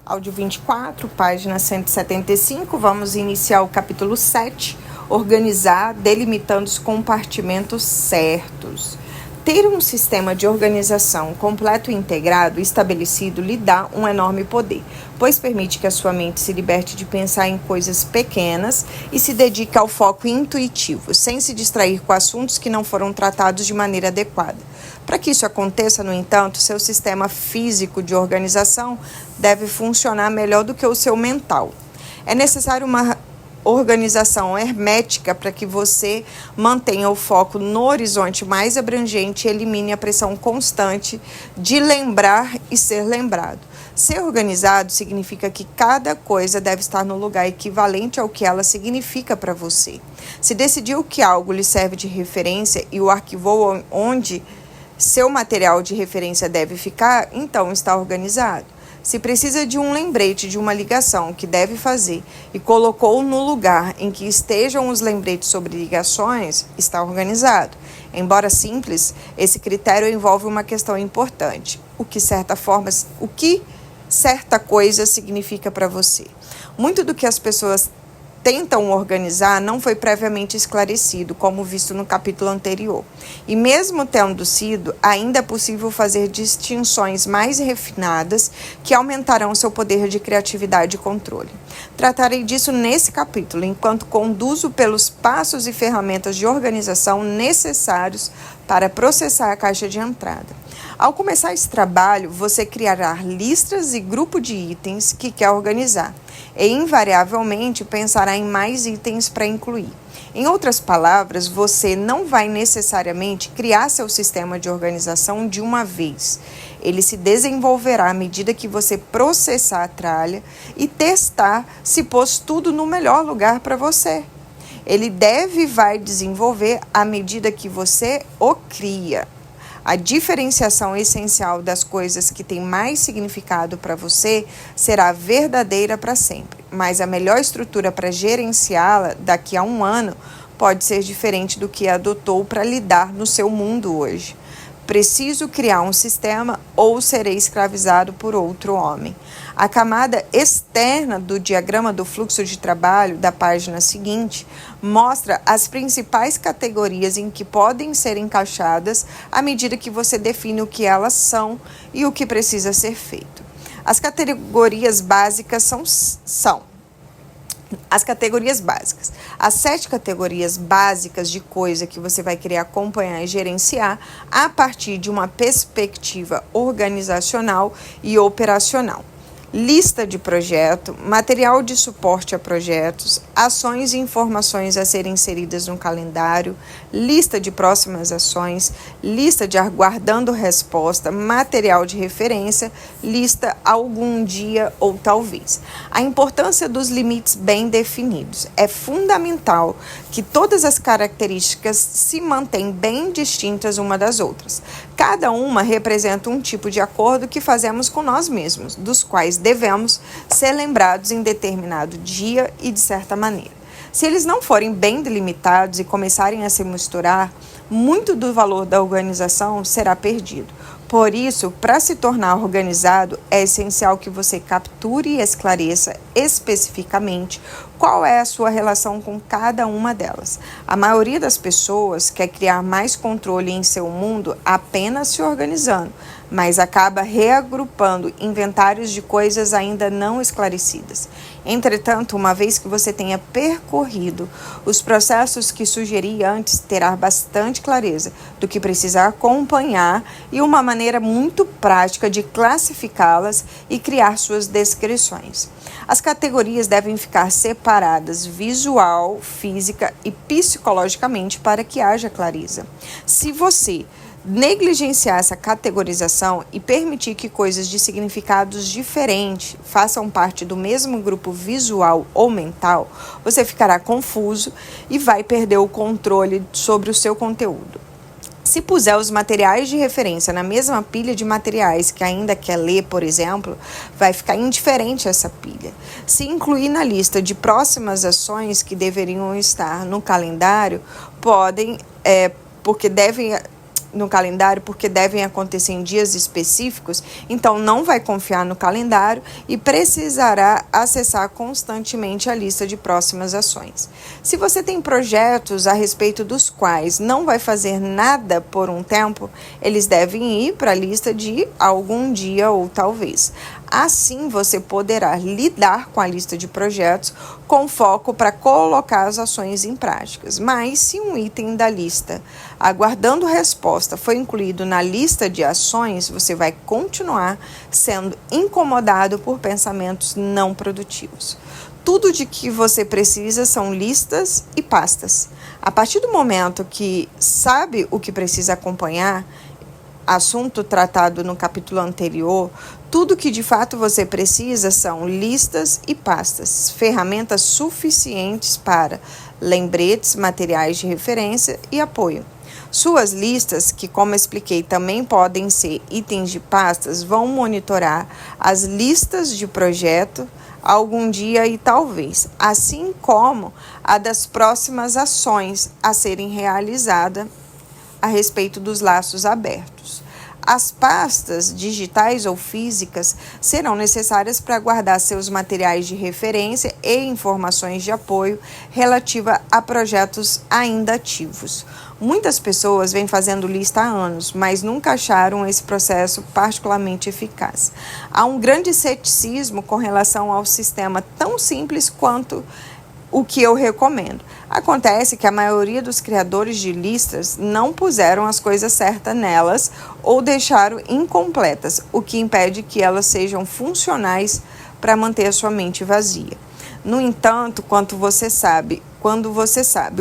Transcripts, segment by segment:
Áudio 24, página 175, vamos iniciar o capítulo 7, organizar, delimitando os compartimentos certos. Ter um sistema de organização completo e integrado estabelecido lhe dá um enorme poder, pois permite que a sua mente se liberte de pensar em coisas pequenas e se dedique ao foco intuitivo, sem se distrair com assuntos que não foram tratados de maneira adequada. Para que isso aconteça, no entanto, seu sistema físico de organização deve funcionar melhor do que o seu mental. É necessário uma organização hermética para que você mantenha o foco no horizonte mais abrangente e elimine a pressão constante de lembrar e ser lembrado. Ser organizado significa que cada coisa deve estar no lugar equivalente ao que ela significa para você. Se decidiu que algo lhe serve de referência e o arquivou onde seu material de referência deve ficar, então está organizado. Se precisa de um lembrete de uma ligação que deve fazer e colocou no lugar em que estejam os lembretes sobre ligações, está organizado. Embora simples, esse critério envolve uma questão importante: o que certa coisa significa para você. Muito do que as pessoas tentam organizar não foi previamente esclarecido, como visto no capítulo anterior. E mesmo tendo sido, ainda é possível fazer distinções mais refinadas que aumentarão seu poder de criatividade e controle. Tratarei disso nesse capítulo, enquanto conduzo pelos passos e ferramentas de organização necessários para processar a caixa de entrada. Ao começar esse trabalho, você criará listas e grupo de itens que quer organizar e, invariavelmente, pensará em mais itens para incluir. Em outras palavras, você não vai necessariamente criar seu sistema de organização de uma vez. Ele se desenvolverá à medida que você processar a tralha e testar se pôs tudo no melhor lugar para você. Ele vai desenvolver à medida que você o cria. A diferenciação essencial das coisas que têm mais significado para você será verdadeira para sempre, mas a melhor estrutura para gerenciá-la daqui a um ano pode ser diferente do que adotou para lidar no seu mundo hoje. Preciso criar um sistema ou serei escravizado por outro homem. A camada externa do diagrama do fluxo de trabalho da página seguinte mostra as principais categorias em que podem ser encaixadas à medida que você define o que elas são e o que precisa ser feito. As categorias básicas são as categorias básicas. As 7 categorias básicas de coisa que você vai querer acompanhar e gerenciar a partir de uma perspectiva organizacional e operacional. Lista de projeto, material de suporte a projetos, ações e informações a serem inseridas no calendário, lista de próximas ações, lista de aguardando resposta, material de referência, lista algum dia ou talvez. A importância dos limites bem definidos. É fundamental que todas as características se mantenham bem distintas uma das outras. Cada uma representa um tipo de acordo que fazemos com nós mesmos, dos quais devemos ser lembrados em determinado dia e de certa maneira. Se eles não forem bem delimitados e começarem a se misturar, muito do valor da organização será perdido. Por isso, para se tornar organizado, é essencial que você capture e esclareça especificamente qual é a sua relação com cada uma delas. A maioria das pessoas quer criar mais controle em seu mundo apenas se organizando, mas acaba reagrupando inventários de coisas ainda não esclarecidas. Entretanto, uma vez que você tenha percorrido os processos que sugeri antes, terá bastante clareza do que precisa acompanhar e uma maneira muito prática de classificá-las e criar suas descrições. As categorias devem ficar separadas visual, física e psicologicamente para que haja clareza. Se você negligenciar essa categorização e permitir que coisas de significados diferentes façam parte do mesmo grupo visual ou mental, você ficará confuso e vai perder o controle sobre o seu conteúdo. Se puser os materiais de referência na mesma pilha de materiais que ainda quer ler, por exemplo, vai ficar indiferente essa pilha. Se incluir na lista de próximas ações que deveriam estar no calendário, porque no calendário porque devem acontecer em dias específicos, então não vai confiar no calendário e precisará acessar constantemente a lista de próximas ações. Se você tem projetos a respeito dos quais não vai fazer nada por um tempo, eles devem ir para a lista de algum dia ou talvez. Assim, você poderá lidar com a lista de projetos com foco para colocar as ações em práticas. Mas, se um item da lista, aguardando resposta, foi incluído na lista de ações, você vai continuar sendo incomodado por pensamentos não produtivos. Tudo de que você precisa são listas e pastas. A partir do momento que sabe o que precisa acompanhar, assunto tratado no capítulo anterior, tudo que de fato você precisa são listas e pastas, ferramentas suficientes para lembretes, materiais de referência e apoio. Suas listas, que como expliquei também podem ser itens de pastas, vão monitorar as listas de projeto algum dia e talvez, assim como a das próximas ações a serem realizadas a respeito dos laços abertos. As pastas digitais ou físicas serão necessárias para guardar seus materiais de referência e informações de apoio relativa a projetos ainda ativos. Muitas pessoas vêm fazendo lista há anos, mas nunca acharam esse processo particularmente eficaz. Há um grande ceticismo com relação ao sistema tão simples quanto o que eu recomendo. Acontece que a maioria dos criadores de listas não puseram as coisas certas nelas ou deixaram incompletas, o que impede que elas sejam funcionais para manter a sua mente vazia. No entanto, quando você sabe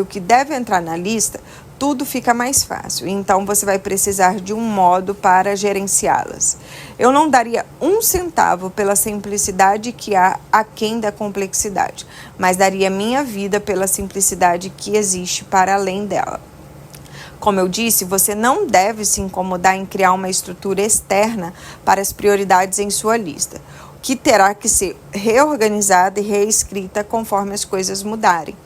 o que deve entrar na lista, tudo fica mais fácil, então você vai precisar de um modo para gerenciá-las. Eu não daria um centavo pela simplicidade que há aquém da complexidade, mas daria minha vida pela simplicidade que existe para além dela. Como eu disse, você não deve se incomodar em criar uma estrutura externa para as prioridades em sua lista, que terá que ser reorganizada e reescrita conforme as coisas mudarem.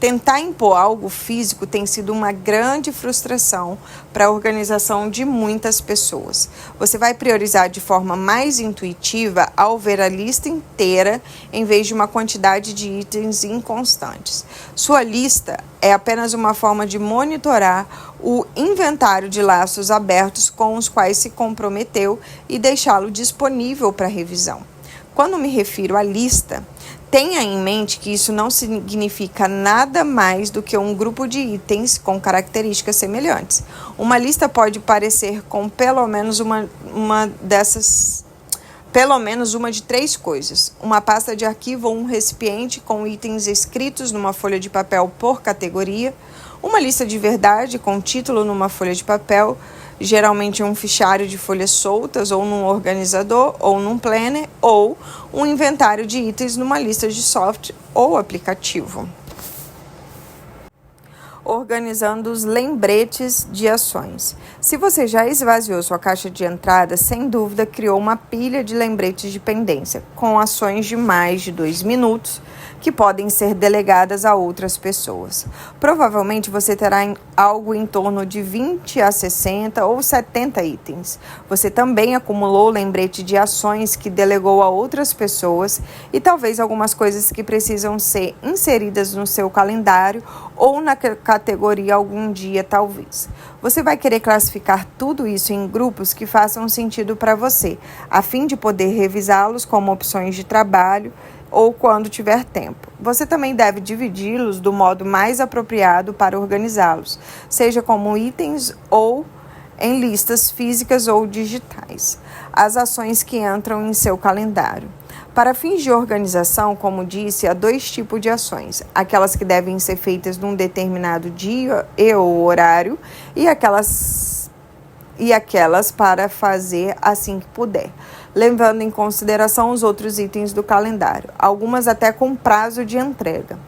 Tentar impor algo físico tem sido uma grande frustração para a organização de muitas pessoas. Você vai priorizar de forma mais intuitiva ao ver a lista inteira em vez de uma quantidade de itens inconstantes. Sua lista é apenas uma forma de monitorar o inventário de laços abertos com os quais se comprometeu e deixá-lo disponível para revisão. Quando me refiro à lista, tenha em mente que isso não significa nada mais do que um grupo de itens com características semelhantes. Uma lista pode parecer com pelo menos uma de três coisas: uma pasta de arquivo ou um recipiente com itens escritos numa folha de papel por categoria, uma lista de verdade com título numa folha de papel, geralmente um fichário de folhas soltas ou num organizador ou num planner, ou um inventário de itens numa lista de software ou aplicativo. Organizando os lembretes de ações. Se você já esvaziou sua caixa de entrada, sem dúvida criou uma pilha de lembretes de pendência, com ações de mais de 2 minutos, que podem ser delegadas a outras pessoas. Provavelmente você terá algo em torno de 20 a 60 ou 70 itens. Você também acumulou lembrete de ações que delegou a outras pessoas e talvez algumas coisas que precisam ser inseridas no seu calendário ou na categoria algum dia, talvez. Você vai querer classificar tudo isso em grupos que façam sentido para você, a fim de poder revisá-los como opções de trabalho ou quando tiver tempo. Você também deve dividi-los do modo mais apropriado para organizá-los, seja como itens ou em listas físicas ou digitais. As ações que entram em seu calendário. Para fins de organização, como disse, há 2 tipos de ações: aquelas que devem ser feitas num determinado dia e ou horário, e aquelas para fazer assim que puder, levando em consideração os outros itens do calendário, algumas até com prazo de entrega.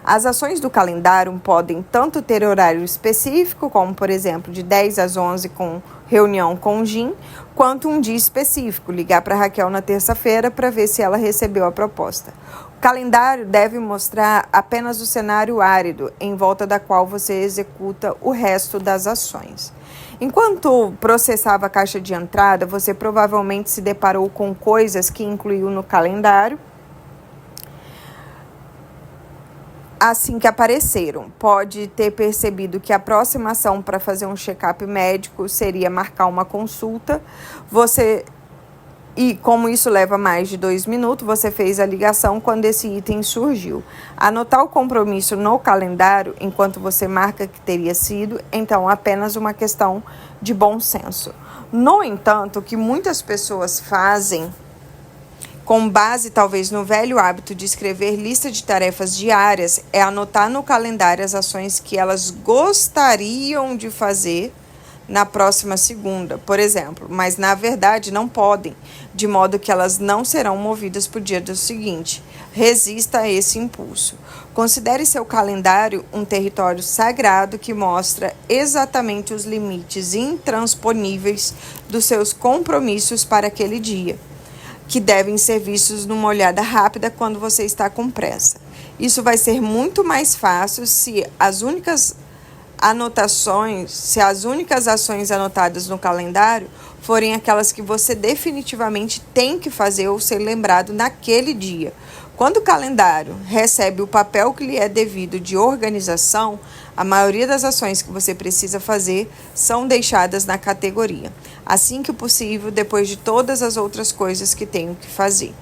As ações do calendário podem tanto ter horário específico, como por exemplo de 10 às 11 com reunião com o Jim, quanto um dia específico, ligar para a Raquel na terça-feira para ver se ela recebeu a proposta. O calendário deve mostrar apenas o cenário árido em volta da qual você executa o resto das ações. Enquanto processava a caixa de entrada, você provavelmente se deparou com coisas que incluiu no calendário assim que apareceram. Pode ter percebido que a próxima ação para fazer um check-up médico seria marcar uma consulta. E como isso leva mais de 2 minutos, você fez a ligação quando esse item surgiu. Anotar o compromisso no calendário, enquanto você marca que teria sido, então apenas uma questão de bom senso. No entanto, o que muitas pessoas fazem, com base talvez no velho hábito de escrever lista de tarefas diárias, é anotar no calendário as ações que elas gostariam de fazer na próxima segunda, por exemplo, mas na verdade não podem, de modo que elas não serão movidas para o dia do seguinte. Resista a esse impulso. Considere seu calendário um território sagrado que mostra exatamente os limites intransponíveis dos seus compromissos para aquele dia, que devem ser vistos numa olhada rápida quando você está com pressa. Isso vai ser muito mais fácil se as únicas ações anotadas no calendário forem aquelas que você definitivamente tem que fazer ou ser lembrado naquele dia. Quando o calendário recebe o papel que lhe é devido de organização, a maioria das ações que você precisa fazer são deixadas na categoria, assim que possível, depois de todas as outras coisas que tenho que fazer.